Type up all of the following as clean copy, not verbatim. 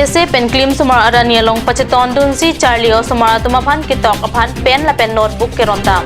KSA pen claim sumar arani along pacheton dun si Charlie o sumar tumaphan kitok aphan pen la pen notebook ke rontam.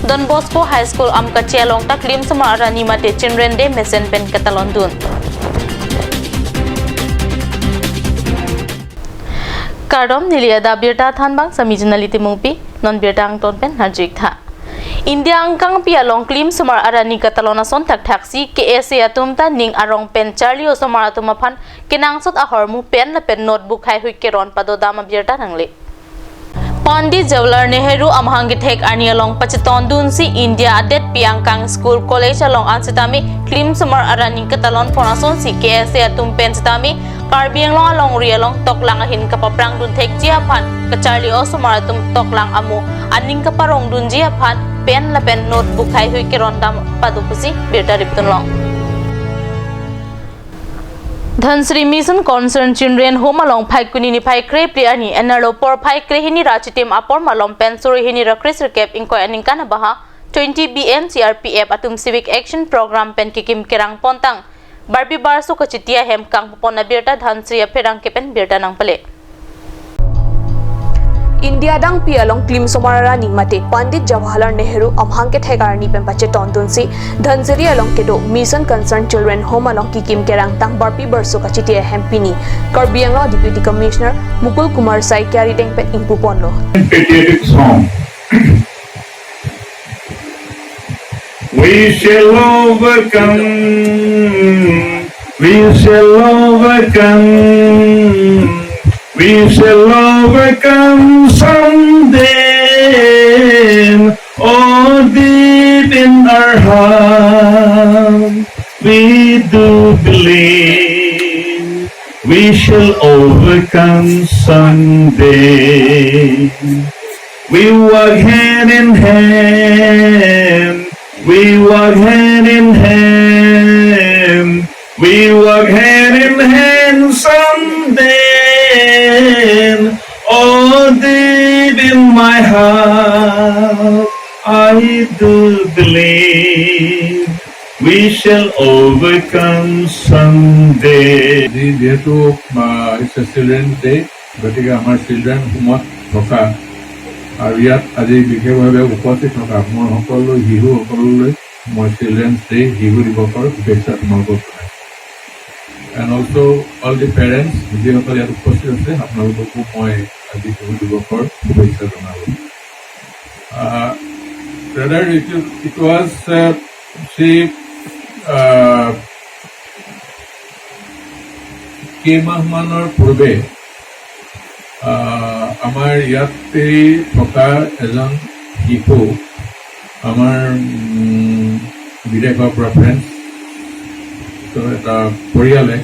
Don Bosco High School am kache along ta claim sumar arani mate children day mesen pen katalon dun. Kardom niliada birta thanbang samijnaliti mungpi non birta ang ton pen harjik tha. India angkang pia long klim sumar arani katalona son tak taksi KSA atumta ning arong pen Charlie o sumar atumaphan kinangsot ahormu pen la pen notebook hai hui keron padodama birta nangle. Pandit Jawaharlal Nehru amhangi thek ani along pacheton dun si India adet piangkang school college along ansitami klim sumar arani katalon fonason si KSA atum pen sitami Karbiang long along rialong toklang ahin kapaprang dun thek jia phan ka Charlie o sumar atum toklang amu aning kaparong dun jia phan pen la pen notebook hai hui keron dam padupusi birta riptun long. Dhansri Mission Concern Children Home along Pai Kunini Pai Kre Priani Enalo Por Pai Kre Hini Rachitim Apor Malom Pensuri Hini Rakris Recap Inko Aninkana Baha 20 BN CRPF Atum Civic Action Program Pen Kikim Kerang Pontang Barbie Barso Kachitia Hem Kang Popona Birta Dhansri Apherang Kepen Birta Nang Pale. India dang pialong klim somarara ning mate Pandit Jawaharlal Nehru amhangke thegarni pempache tontunsi Dhansri along kedo Mission Concerned Children Home along kikim kerang tang barpi berso kachitia hempini Karbiang Law Deputy Commissioner Mukul Kumar Sai carry deng pet impuponlo. Patriotic song. We shall overcome. We shall overcome. We shall overcome someday. Oh, deep in our heart, we do believe we shall overcome someday. We walk hand in hand. We walk hand in hand. We walk hand in hand someday. Oh, deep in my heart, I do believe we shall overcome someday. Jehetu it's a Children's Day, গতিকে আমাৰ children হোমত থকা আৰু ইয়াত আজি বিশেষভাৱে উপস্থিত থকা মোৰ সকলো শিশুসকললৈ মই চিলড্ৰেনছ ডে শিশু দিৱসৰ শুভেচ্ছা তোমালোকক জনাইছোঁ। And also all the parents, যিসকল ইয়াত উপস্থিত আছে আপোনালোককো মই আজি শিশু দিৱসৰ শুভেচ্ছা জনালোঁ। Rather it was কেইমাহমানৰ পূৰ্বে আমাৰ ইয়াতে থকা এজন শিশু আমাৰ বিদেশৰ পৰা ফ্ৰেঞ্চ এটা পৰিয়ালে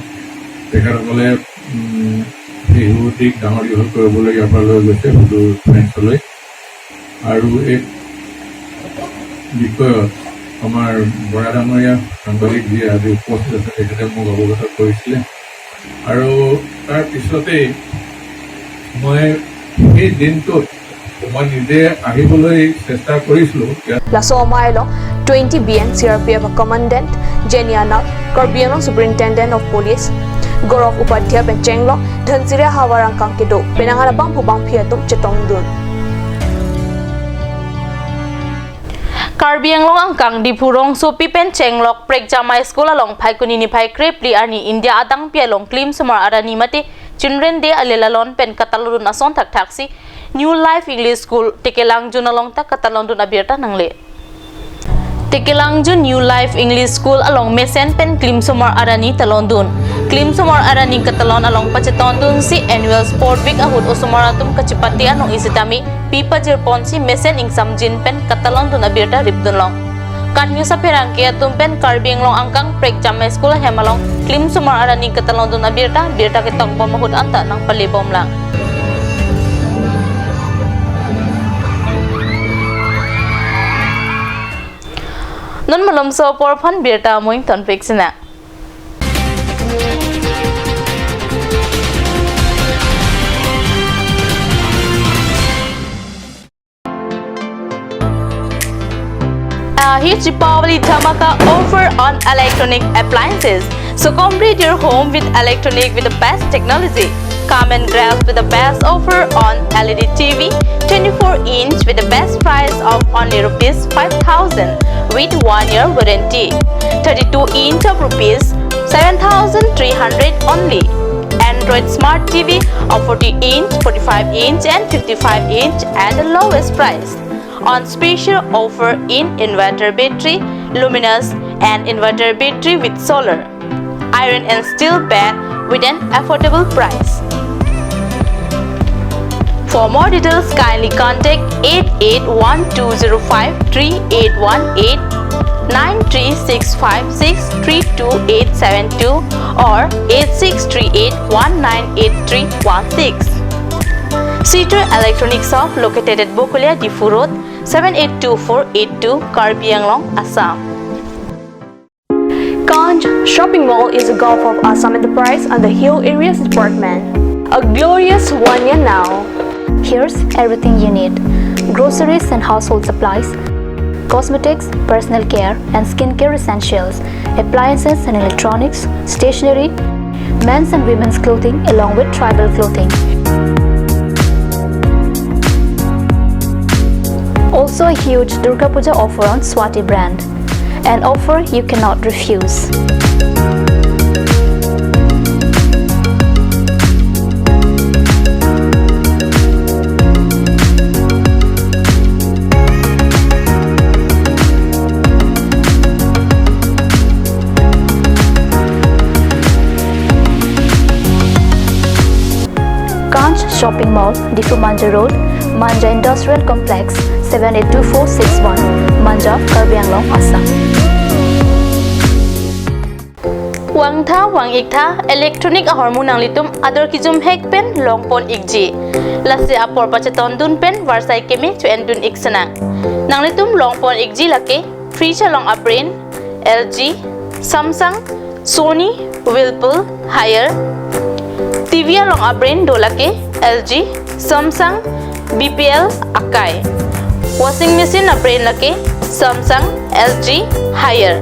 তেখেতসকলে শিশুটিক ডাঙৰ দীঘল কৰিবলৈ ইয়াৰ পৰা লৈ গৈছে সুদূৰ ফ্ৰেঞ্চলৈ আৰু এক বিষয়ত আমাৰ বৰা ডাঙৰীয়া সাংবাদিক যিয়ে আজি উপস্থিত আছে তেখেতে মোক অৱগত কৰিছিলে আৰু তাৰ পিছতেই মই সেই দিনটোত মই নিজে আহিবলৈ চেষ্টা কৰিছিলোঁ। Laso Mailo 20 BN CRPF Commandant Jeniana Karbiang Superintendent of Police Gorov Upadhyay Penchenglo Dhansri Hawarang Kangkedo Penangarabang Pubang Phiatum Chetongdun. Karbiang long angkang di purong supi pen cenglok prek jamai school along Pai Kunini Pai Krepli ani India adang pialong klim sumar arani mate Children Day alelalon pen katalurun ason tak taksi New Life English School tekelang jun along tak katalondun abierta nangle. Tekelang jun New Life English School along mesen pen klim sumar arani talondun. Klim sumar arani katalon along pachetondun si annual sport week ahud usumaratum kacipati anong isitami pipa jirponsi mesen ingsam jin pen katalondun abierta ripdun long. Kanyo sa perangki atum pen Karbiang long angkang prek jamai school hemalong klim sumar arani katalondun abierta birta kitong pamahud anta ng palibom lang. Non malom so por phan birta moing ton fixina. a huge Deepavali Dhamaka offer on electronic appliances. So complete your home with electronic with the best technology. Come and grab with the best offer on LED TV 24-inch with the best price of only rupees 5,000 with 1-year warranty. 32-inch of rupees 7,300 only. Android Smart TV of 40-inch, 45-inch and 55-inch at the lowest price. On special offer in inverter battery, luminous and inverter battery with solar. Iron and steel bed with an affordable price. For more details, kindly contact 8812053818, 93656322872 or 8638198316. Cedar Electronics Shop located at Bokulia Difu Road, 782482, Karbi Anglong, Assam. Ganj Shopping Mall is a Gulf of Assam Enterprise and the Hill Areas Department. A glorious 1 year now. Here's everything you need: groceries and household supplies, cosmetics, personal care and skincare essentials, appliances and electronics, stationery, men's and women's clothing along with tribal clothing. Also a huge Durga Puja offer on Swati brand, an offer you cannot refuse. Ganj Shopping Mall, Difu Manja Road, Manja Industrial Complex, 782461, Manja, Karbi Anglong, Assam. Wang tha wang ik tha electronic a hormonang litum ador kijum hek pen longpon ikji. Lasi apor pacheton dun pen varsai kemi to endun iksana. Nang litum longpon ikji lake fridge long a brain LG, Samsung, Sony, Whirlpool, Haier. TV along a brain dolake LG, Samsung, BPL, Akai. Washing machine a brain lake Samsung, LG, Haier.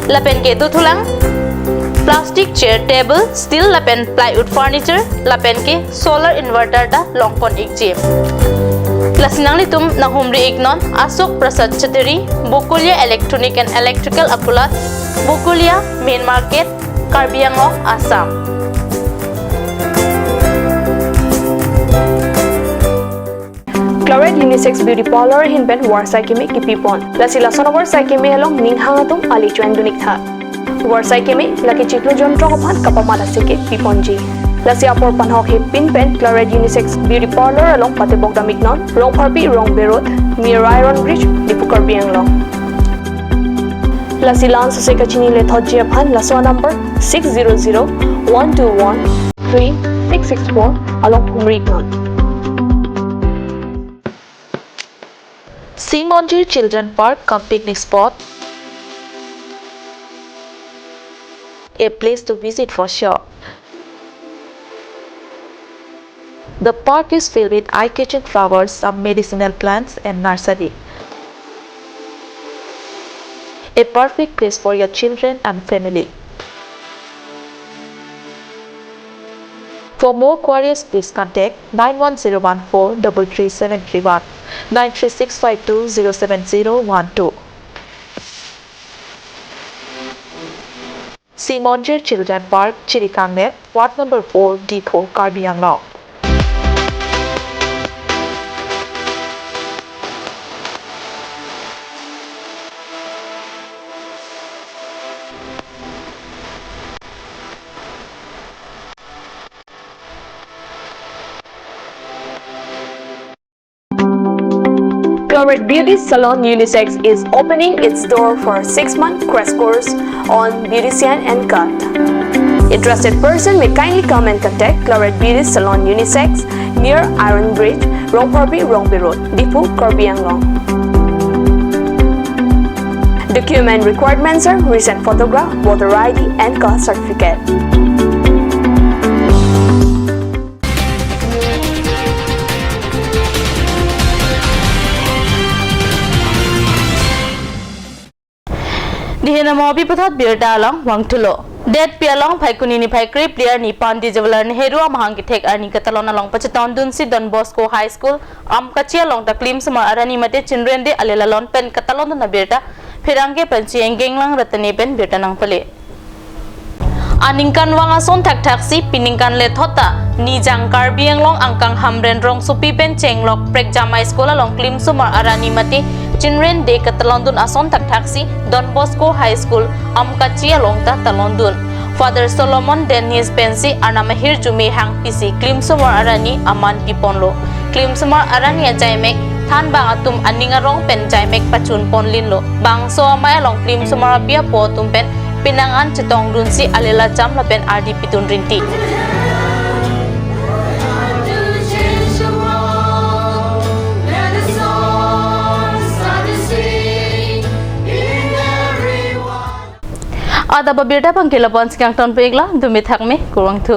Lapen ke tutulang plastic chair table steel lapen plywood furniture lapen ke solar inverter da longpon ikji. Lasinang litum na humri ignon Asok Prasad Chateri, Bokulia Electronic and Electrical Akulat, Bokulia Main Market, Karbi Anglong, Assam. Chloride Unisex Beauty Parlor hinben warsai kemi kipipon. Lasi lason warsai kemi halong ning hangatum ali chuan dunik tha. Warsai kemi laki chiklo jontro kophan kapamala seke piponji. Lasi apor panhok he pinpen Chloride Unisex Beauty Parlor along patebok damiknon, rong parpi rong berot, near Iron Bridge, Dipu Karbi Anglong. Lasi lan sose kachini le thoji aphan laswa number 600-121-3664 along Pumriknon. Simonjir Children Park cum picnic spot, a place to visit for sure. The park is filled with eye-catching flowers, some medicinal plants and nursery. A perfect place for your children and family. For more queries, please contact 91014-33731, 93652-07012. Simonjir Children Park, Chirikangnet, Ward number 4, D4, Karbi Anglong. Chloride Beauty Salon Unisex is opening its door for a 6-month crash course on beautician and cut. Interested person may kindly come and contact Chloride Beauty Salon Unisex near Iron Bridge, Rongparbi, Rongbi Road, Dipu, Karbi Anglong. Document requirements are recent photograph, voter ID and caste certificate. na mo bi pathot bir da long wang thulo det pia long phai kuni ni phai kri player ni pandi jawlar ni heru mahang ki thek ani katalona long pachaton dun si Don Bosco High School am kachia long ta klim sama arani mate chinren de alela lon pen katalon na birta phirange panchi engeng lang ratani pen birta nang pale aningkan wanga son thak thak si piningkan le thota ni jangkar biang long angkang hamren rong supi pen chenglok prek jamai skola long klim sumar arani mate chinren de katalondun ason thak thak si Don Bosco High School amkachia long ta talondun Father Solomon Dennis Pensi anamahir jumi hang pisi klim sumar arani aman piponlo klim sumar arani ajaimek than bang atum aninga rong pen jaimek pachun ponlin lo bang so amay long klim sumar pia po tum pen pinangan cetong dun si alela jam la pen RD pitun rinti ada babirda pangkila pon sikang ton pegla dumi thak me kurang thu